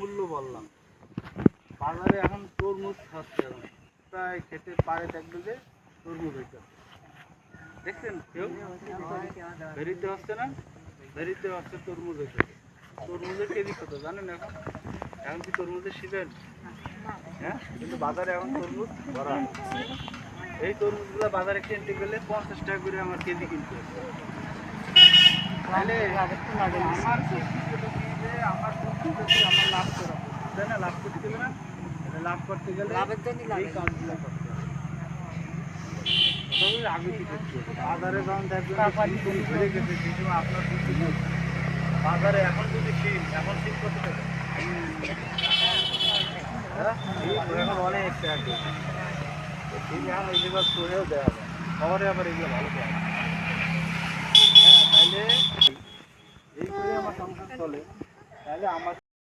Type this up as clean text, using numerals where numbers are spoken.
মূল্য বললাম। বাজারে এখন তরমুজ খাচ্ছে, এখন প্রায় খেতে পারে দেখবে যে তরমুজ হইতে দেখছেন কেউ ভেরিতে হচ্ছে না, ভেরিতে হচ্ছে তরমুজ হইতে। তরমুজের কেজি কত জানেন এখন? এখন কি তরমুজের সিজন? হ্যাঁ, কিন্তু বাজারে এখন তরমুজ ভরা। এই তরমুজগুলো বাজারে কিনতে গেলে 50 টাকা করে আমার কেজি কিনতে হচ্ছে। তাহলে আমার আমার লাভ করা, তাই না? লাভ করতে গেলে না, লাভ করতে গেলে এই কাজগুলো করতে হবে। তবে আগে কি করতে হবে? বাজারে যখন দেখবেন ঘুরে গেছে সেই সময় আপনার বুঝতে হবে। বাজারে এখন যদি শীত, এখন শীত কত টাকা? হ্যাঁ, এখন অনেক টাকা। ঠিক এখন এই জায়গা করেও দেওয়া যায়, শহরে আবার এগুলো ভালো পাওয়া যায়। হ্যাঁ, তাহলে এই করে আমার সংসার চলে। তাহলে আমার